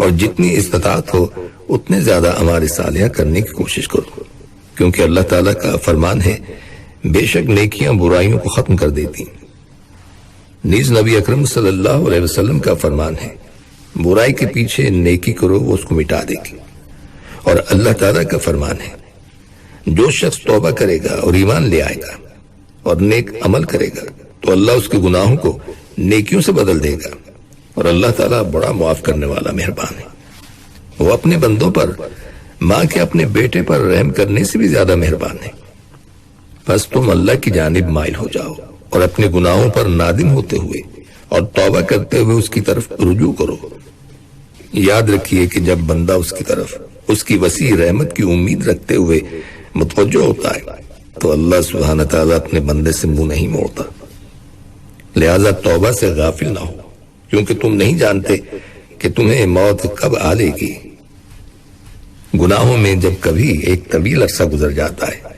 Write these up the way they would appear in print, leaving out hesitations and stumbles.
اور جتنی استطاعت ہو اتنے زیادہ اعمال صالحہ کرنے کی کوشش کرو، کیونکہ اللہ تعالیٰ کا فرمان ہے بے شک نیکیاں برائیوں کو ختم کر دیتی ہیں۔ نیز نبی اکرم صلی اللہ علیہ وسلم کا فرمان ہے برائی کے پیچھے نیکی کرو وہ اس کو مٹا دے گی، اور اللہ تعالیٰ کا فرمان ہے جو شخص توبہ کرے گا اور ایمان لے آئے گا اور نیک عمل کرے گا تو اللہ اس کے گناہوں کو نیکیوں سے بدل دے گا، اور اللہ تعالیٰ بڑا معاف کرنے والا مہربان ہے۔ وہ اپنے بندوں پر ماں کے اپنے بیٹے پر رحم کرنے سے بھی زیادہ مہربان ہے۔ بس تم اللہ کی جانب مائل ہو جاؤ اور اپنے گناہوں پر نادم ہوتے ہوئے اور توبہ کرتے ہوئے اس کی طرف رجوع کرو۔ یاد رکھیے کہ جب بندہ اس کی طرف اس کی وسیع رحمت کی امید رکھتے ہوئے متوجہ ہوتا ہے تو اللہ سبحانہ تعالیٰ اپنے بندے سے منہ نہیں موڑتا۔ لہذا توبہ سے غافل نہ ہو، کیونکہ تم نہیں جانتے کہ تمہیں موت کب آ لے گی۔ گناہوں میں جب کبھی ایک طویل عرصہ گزر جاتا ہے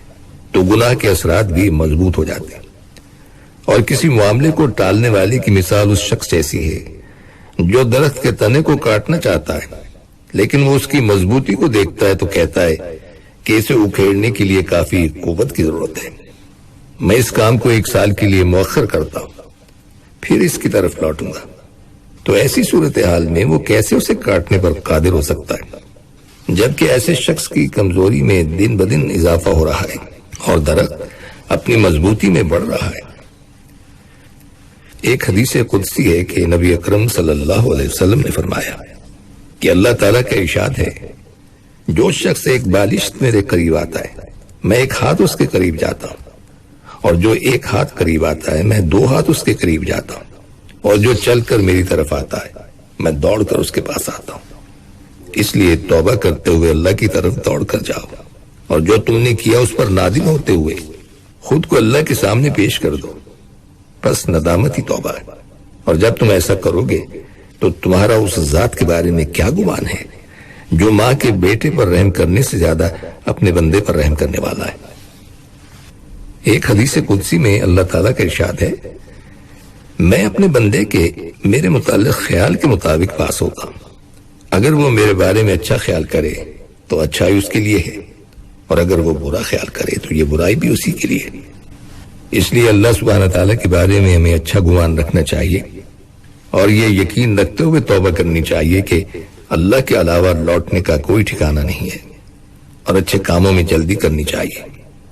تو گناہ کے اثرات بھی مضبوط ہو جاتے ہیں، اور کسی معاملے کو ٹالنے والے کی مثال اس شخص جیسی ہے جو درخت کے تنے کو کاٹنا چاہتا ہے لیکن وہ اس کی مضبوطی کو دیکھتا ہے تو کہتا ہے کہ اسے اکھیڑنے کے لیے کافی قوت کی ضرورت ہے، میں اس کام کو 1 سال کے لیے مؤخر کرتا ہوں پھر اس کی طرف لوٹوں گا۔ تو ایسی صورتحال میں وہ کیسے اسے کاٹنے پر قادر ہو سکتا ہے، جبکہ ایسے شخص کی کمزوری میں دن بدن اضافہ ہو رہا ہے اور درخت اپنی مضبوطی میں بڑھ رہا ہے۔ ایک حدیث قدسی ہے کہ نبی اکرم صلی اللہ علیہ وسلم نے فرمایا کہ اللہ تعالیٰ کا ارشاد ہے جو شخص ایک بالشت میرے قریب آتا ہے میں 1 ہاتھ اس کے قریب جاتا ہوں، اور جو 1 ہاتھ قریب آتا ہے میں 2 ہاتھ اس کے قریب جاتا ہوں، اور جو چل کر میری طرف آتا ہے میں دوڑ کر اس کے پاس آتا ہوں۔ اس لیے توبہ کرتے ہوئے اللہ کی طرف دوڑ کر جاؤ، اور جو تم نے کیا اس پر نادم ہوتے ہوئے خود کو اللہ کے سامنے پیش کر دو، بس ندامت ہی توبہ ہے۔ اور جب تم ایسا کرو گے تو تمہارا اس ذات کے بارے میں کیا گمان ہے جو ماں کے بیٹے پر رحم کرنے سے زیادہ اپنے بندے پر رحم کرنے والا ہے۔ ایک حدیث قدسی میں اللہ تعالیٰ کا ارشاد ہے میں اپنے بندے کے میرے متعلق خیال کے مطابق پاس ہوتا ہوں، اگر وہ میرے بارے میں اچھا خیال کرے تو اچھائی اس کے لیے ہے، اور اگر وہ برا خیال کرے تو یہ برائی بھی اسی کے لیے ہے۔ اس لیے اللہ سبحانہ تعالیٰ کے بارے میں ہمیں اچھا گمان رکھنا چاہیے، اور یہ یقین رکھتے ہوئے توبہ کرنی چاہیے کہ اللہ کے علاوہ لوٹنے کا کوئی ٹھکانہ نہیں ہے، اور اچھے کاموں میں جلدی کرنی چاہیے،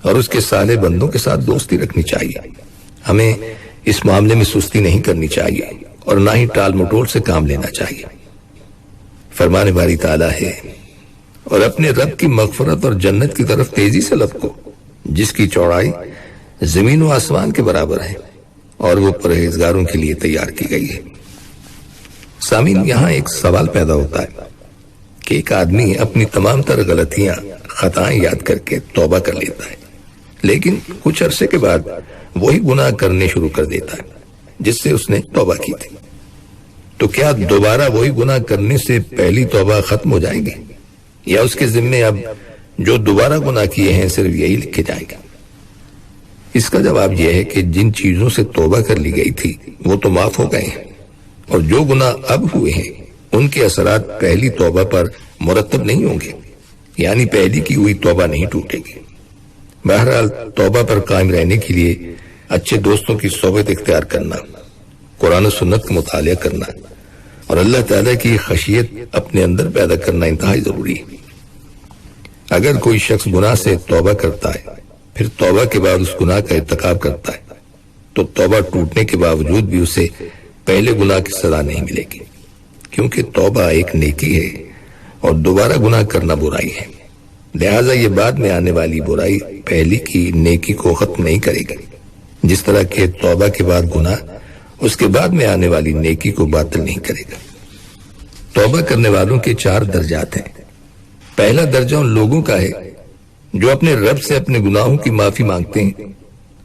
اور اس کے صالح بندوں کے ساتھ دوستی رکھنی چاہیے۔ ہمیں اس معاملے میں سستی نہیں کرنی چاہیے اور نہ ہی ٹال مٹول سے کام لینا چاہیے۔ فرمان باری تعالیٰ ہے اور اپنے رب کی مغفرت اور جنت کی طرف تیزی سے لپکو جس کی چوڑائی زمین و آسمان کے برابر ہے، اور وہ پرہیزگاروں کے لیے تیار کی گئی ہے۔ سامعین، یہاں ایک سوال پیدا ہوتا ہے کہ ایک آدمی اپنی تمام تر غلطیاں خطائیں یاد کر کے توبہ کر لیتا ہے، لیکن کچھ عرصے کے بعد وہی گناہ کرنے شروع کر دیتا ہے جس سے اس نے توبہ کی تھی، تو کیا دوبارہ وہی گناہ کرنے سے پہلی توبہ ختم ہو جائے گی، یا اس کے ذمے اب جو دوبارہ گناہ کیے ہیں صرف یہی لکھے جائیں گے؟ اس کا جواب یہ ہے کہ جن چیزوں سے توبہ کر لی گئی تھی وہ تو معاف ہو گئے ہیں، اور جو گناہ اب ہوئے ہیں ان کے اثرات پہلی توبہ پر مرتب نہیں ہوں گے، یعنی پہلی کی ہوئی توبہ نہیں ٹوٹے گی۔ بہرحال توبہ پر قائم رہنے کے لیے اچھے دوستوں کی صحبت اختیار کرنا، قرآن و سنت کا مطالعہ کرنا اور اللہ تعالیٰ کی خشیت اپنے اندر پیدا کرنا انتہائی ضروری ہے۔ اگر کوئی شخص گناہ سے توبہ کرتا ہے پھر توبہ کے بعد اس گناہ کا ارتکاب کرتا ہے تو توبہ ٹوٹنے کے باوجود بھی اسے پہلے گناہ کی سزا نہیں ملے گی، کیونکہ توبہ ایک نیکی ہے اور دوبارہ گناہ کرنا برائی ہے۔ لہٰذا یہ بعد میں آنے والی برائی پہلی کی نیکی کو ختم نہیں کرے گی، جس طرح کہ توبہ کے بعد گناہ اس کے بعد میں آنے والی نیکی کو باطل نہیں کرے گا۔ توبہ کرنے والوں کے 4 درجات ہیں۔ پہلا درجہ ان لوگوں کا ہے جو اپنے رب سے اپنے گناہوں کی معافی مانگتے ہیں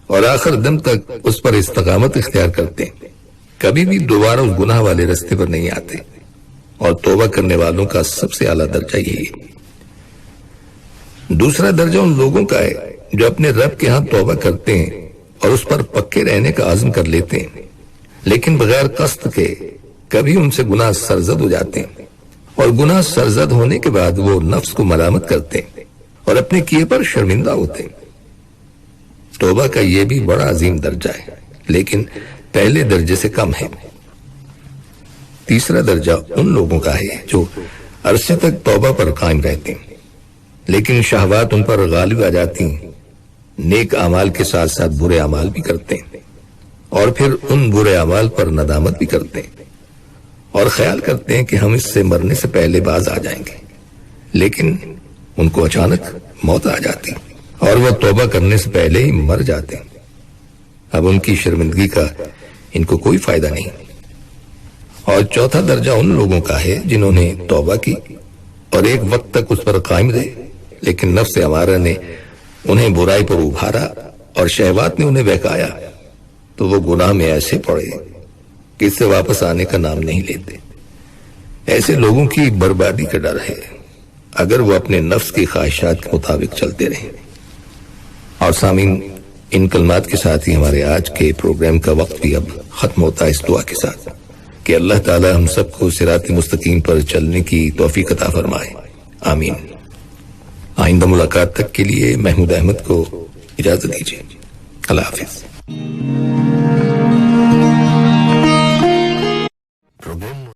اور آخر دم تک اس پر استقامت اختیار کرتے ہیں، کبھی بھی دوبارہ اس گناہ والے رستے پر نہیں آتے، اور توبہ کرنے والوں کا سب سے اعلیٰ درجہ یہی ہے۔ دوسرا درجہ ان لوگوں کا ہے جو اپنے رب کے ہاں توبہ کرتے ہیں اور اس پر پکے رہنے کا عزم کر لیتے ہیں، لیکن بغیر قصد کے کبھی ان سے گناہ سرزد ہو جاتے ہیں اور گناہ سرزد ہونے کے بعد وہ نفس کو ملامت کرتے ہیں اور اپنے کیے پر شرمندہ ہوتے ہیں۔ توبہ کا یہ بھی بڑا عظیم درجہ ہے، لیکن پہلے درجے سے کم ہے۔ تیسرا درجہ ان لوگوں کا ہے جو عرصے تک توبہ پر قائم رہتے ہیں، لیکن شہوات ان پر غالب آ جاتی ہیں، نیک اعمال کے ساتھ ساتھ برے اعمال بھی کرتے ہیں، اور پھر ان برے اعمال پر ندامت بھی کرتے ہیں اور خیال کرتے ہیں کہ ہم اس سے مرنے سے پہلے باز آ جائیں گے، لیکن ان کو اچانک موت آ جاتی اور وہ توبہ کرنے سے پہلے ہی مر جاتے ہیں۔ اب ان کی شرمندگی کا ان کو کوئی فائدہ نہیں۔ اور چوتھا درجہ ان لوگوں کا ہے جنہوں نے توبہ کی اور ایک وقت تک اس پر قائم رہے، لیکن نفس امارہ نے انہیں برائی پر ابھارا اور شہوات نے انہیں بہکایا، تو وہ گناہ میں ایسے پڑے کہ اس سے واپس آنے کا نام نہیں لیتے۔ ایسے لوگوں کی بربادی کا ڈر ہے اگر وہ اپنے نفس کی خواہشات کے مطابق چلتے رہیں۔ اور سامعین، ان کلمات کے ساتھ ہی ہمارے آج کے پروگرام کا وقت بھی اب ختم ہوتا ہے، اس دعا کے ساتھ کہ اللہ تعالی ہم سب کو صراط مستقیم پر چلنے کی توفیق عطا فرمائے، آمین۔ آئندہ ملاقات تک کے لیے محمود احمد کو اجازت دیجیے، اللہ حافظ۔